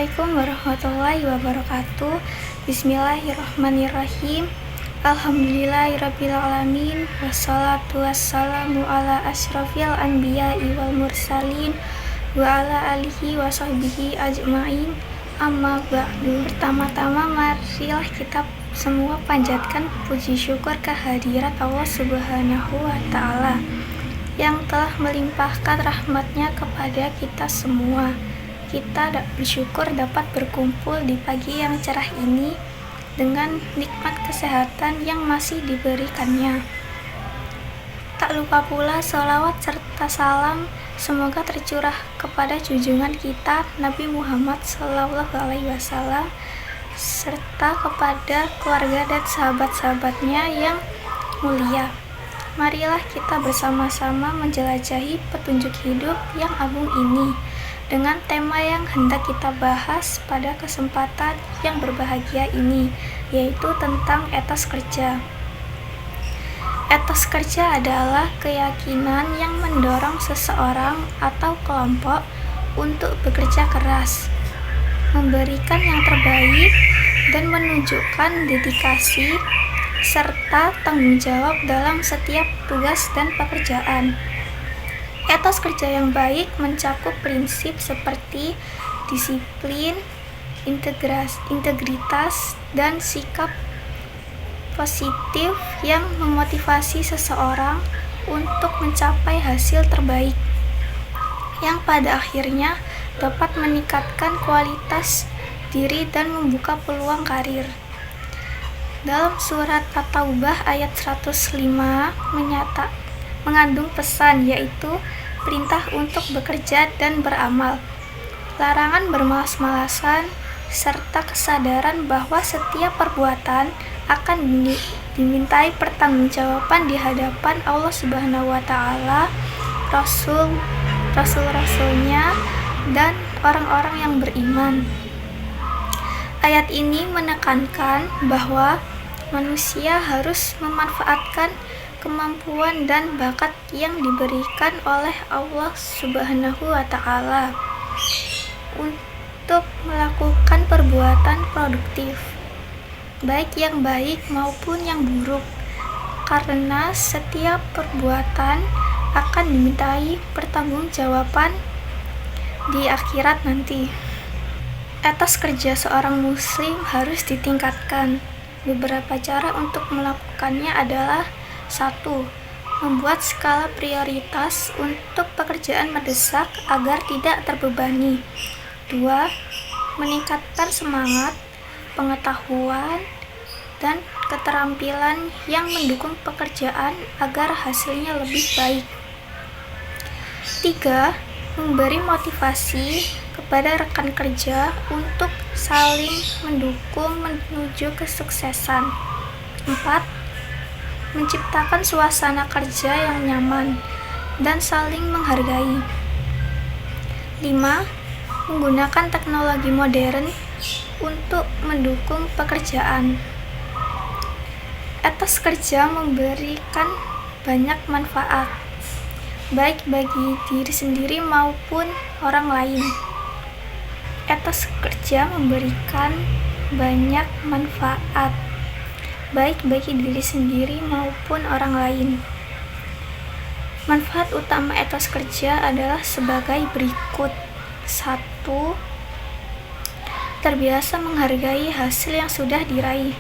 Assalamualaikum warahmatullahi wabarakatuh. Bismillahirrahmanirrahim. Alhamdulillahirrabbilalamin. Wassalatu wassalamu ala asyrafil anbiya'i wal mursalin wa ala alihi wa sahbihi ajma'in. Amma ba'du. Pertama-tama marilah kita semua panjatkan puji syukur kehadirat Allah Subhanahu wa ta'ala yang telah melimpahkan rahmatnya kepada kita semua. Kita bersyukur dapat berkumpul di pagi yang cerah ini dengan nikmat kesehatan yang masih diberikannya. Tak lupa pula sholawat serta salam semoga tercurah kepada junjungan kita Nabi Muhammad SAW serta kepada keluarga dan sahabat-sahabatnya yang mulia. Marilah kita bersama-sama menjelajahi petunjuk hidup yang agung ini dengan tema yang hendak kita bahas pada kesempatan yang berbahagia ini, yaitu tentang etos kerja. Etos kerja adalah keyakinan yang mendorong seseorang atau kelompok untuk bekerja keras, memberikan yang terbaik, dan menunjukkan dedikasi serta tanggung jawab dalam setiap tugas dan pekerjaan. Etos kerja yang baik mencakup prinsip seperti disiplin, integritas, dan sikap positif yang memotivasi seseorang untuk mencapai hasil terbaik, yang pada akhirnya dapat meningkatkan kualitas diri dan membuka peluang karir. Dalam surat At-Taubah ayat 105 mengandung pesan, yaitu perintah untuk bekerja dan beramal, larangan bermalas-malasan, serta kesadaran bahwa setiap perbuatan akan dimintai pertanggungjawaban di hadapan Allah Subhanahu wa ta'ala, Rasul-Rasulnya, dan orang-orang yang beriman. Ayat ini menekankan bahwa manusia harus memanfaatkan kemampuan dan bakat yang diberikan oleh Allah Subhanahu wa ta'ala untuk melakukan perbuatan produktif, baik yang baik maupun yang buruk, karena setiap perbuatan akan dimintai pertanggungjawaban di akhirat nanti. Etos kerja seorang muslim harus ditingkatkan. Beberapa cara untuk melakukannya adalah: 1. Membuat skala prioritas untuk pekerjaan mendesak agar tidak terbebani. 2. Meningkatkan semangat, pengetahuan, dan keterampilan yang mendukung pekerjaan agar hasilnya lebih baik. 3. Memberi motivasi kepada rekan kerja untuk saling mendukung menuju kesuksesan. 4. Menciptakan suasana kerja yang nyaman dan saling menghargai. 5. Menggunakan teknologi modern untuk mendukung pekerjaan. Etos kerja memberikan banyak manfaat, baik bagi diri sendiri maupun orang lain. Etos kerja memberikan banyak manfaat, baik bagi diri sendiri maupun orang lain. Manfaat utama etos kerja adalah sebagai berikut. 1. Terbiasa menghargai hasil yang sudah diraih.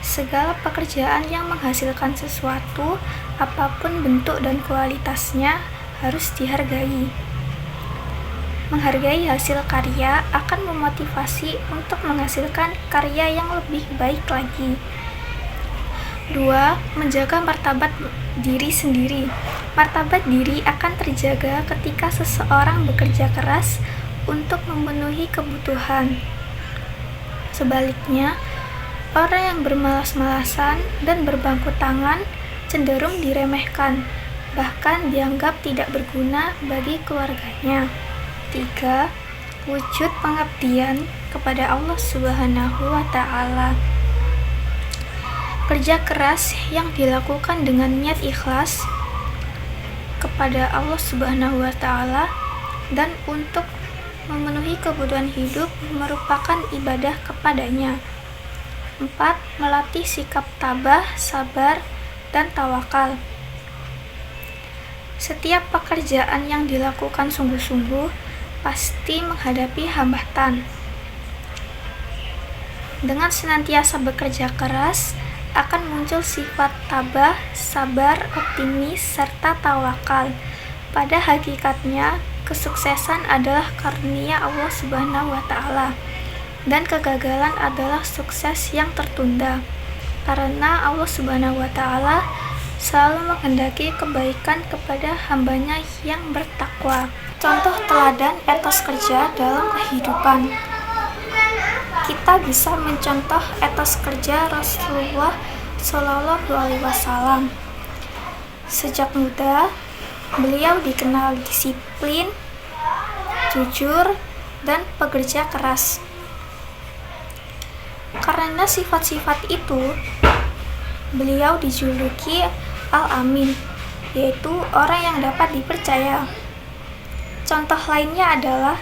Segala pekerjaan yang menghasilkan sesuatu, apapun bentuk dan kualitasnya, harus dihargai. Menghargai hasil karya akan memotivasi untuk menghasilkan karya yang lebih baik lagi. 2. Menjaga martabat diri sendiri. Martabat diri akan terjaga ketika seseorang bekerja keras untuk memenuhi kebutuhan. Sebaliknya, orang yang bermalas-malasan dan berbangku tangan cenderung diremehkan, bahkan dianggap tidak berguna bagi keluarganya. 3. Wujud pengabdian kepada Allah Subhanahu wa ta'ala. Kerja keras yang dilakukan dengan niat ikhlas kepada Allah Subhanahu wa ta'ala dan untuk memenuhi kebutuhan hidup merupakan ibadah kepadanya. 4. Melatih sikap tabah, sabar, dan tawakal. Setiap pekerjaan yang dilakukan sungguh-sungguh pasti menghadapi hambatan. Dengan senantiasa bekerja keras, akan muncul sifat tabah, sabar, optimis, serta tawakal. Pada hakikatnya, kesuksesan adalah karunia Allah Subhanahu wa Ta'ala, dan kegagalan adalah sukses yang tertunda. Karena Allah Subhanahu wa Ta'ala selalu menghendaki kebaikan kepada hambanya yang bertakwa. Contoh teladan etos kerja dalam kehidupan. Kita bisa mencontoh etos kerja Rasulullah Shallallahu Alaihi Wasallam. Sejak muda, beliau dikenal disiplin, jujur, dan pekerja keras. Karena sifat-sifat itu, beliau dijuluki Al-Amin, yaitu orang yang dapat dipercaya. Contoh lainnya adalah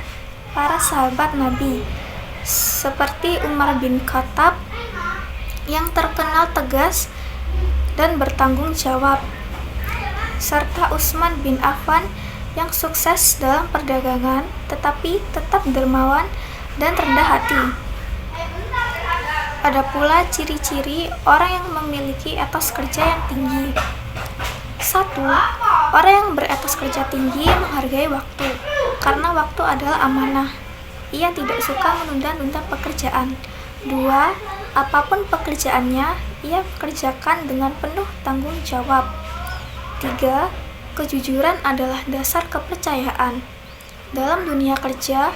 para sahabat Nabi, seperti Umar bin Khattab yang terkenal tegas dan bertanggung jawab, serta Utsman bin Affan yang sukses dalam perdagangan tetapi tetap dermawan dan rendah hati. Ada pula ciri-ciri orang yang memiliki etos kerja yang tinggi. 1. Orang yang beretos kerja tinggi menghargai waktu, karena waktu adalah amanah. Ia tidak suka menunda-nunda pekerjaan. 2. Apapun pekerjaannya, ia kerjakan dengan penuh tanggung jawab. 3. Kejujuran adalah dasar kepercayaan. Dalam dunia kerja,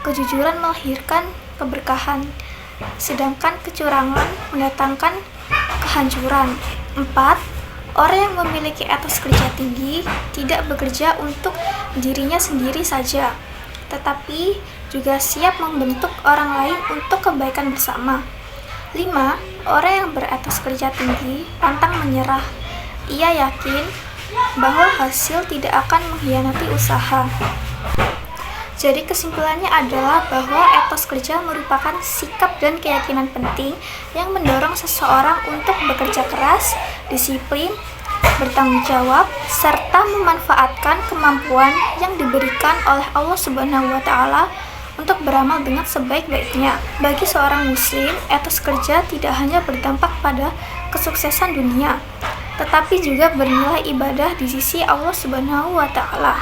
kejujuran melahirkan keberkahan, sedangkan kecurangan mendatangkan kehancuran. 4. Orang yang memiliki etos kerja tinggi tidak bekerja untuk dirinya sendiri saja, tetapi juga siap membentuk orang lain untuk kebaikan bersama. 5. Orang yang beretos kerja tinggi pantang menyerah. Ia yakin bahwa hasil tidak akan mengkhianati usaha. Jadi kesimpulannya adalah bahwa etos kerja merupakan sikap dan keyakinan penting yang mendorong seseorang untuk bekerja keras, disiplin, bertanggung jawab, serta memanfaatkan kemampuan yang diberikan oleh Allah Subhanahu wa Ta'ala untuk beramal dengan sebaik-baiknya. Bagi seorang muslim, etos kerja tidak hanya berdampak pada kesuksesan dunia, tetapi juga bernilai ibadah di sisi Allah Subhanahu wa Ta'ala.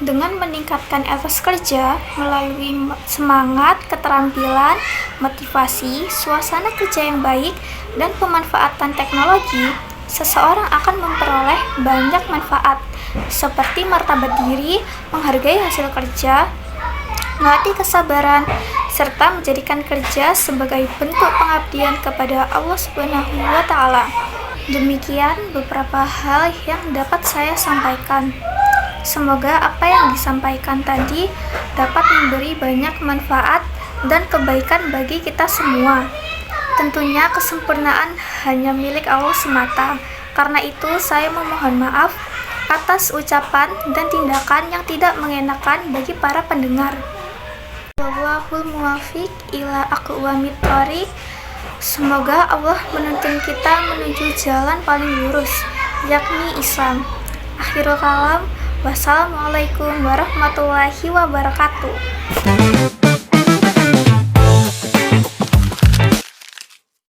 Dengan meningkatkan etos kerja melalui semangat, keterampilan, motivasi, suasana kerja yang baik, dan pemanfaatan teknologi, seseorang akan memperoleh banyak manfaat seperti martabat diri, menghargai hasil kerja, melatih kesabaran, serta menjadikan kerja sebagai bentuk pengabdian kepada Allah Subhanahu wa Ta'ala. Demikian beberapa hal yang dapat saya sampaikan. Semoga apa yang disampaikan tadi dapat memberi banyak manfaat dan kebaikan bagi kita semua. Tentunya kesempurnaan hanya milik Allah semata. Karena itu saya memohon maaf atas ucapan dan tindakan yang tidak mengenakan bagi para pendengar. Wallahul muwaffiq ila aqwamit thoriq. Semoga Allah menuntun kita menuju jalan paling lurus, yakni Islam. Akhirul kalam. Wassalamualaikum warahmatullahi wabarakatuh.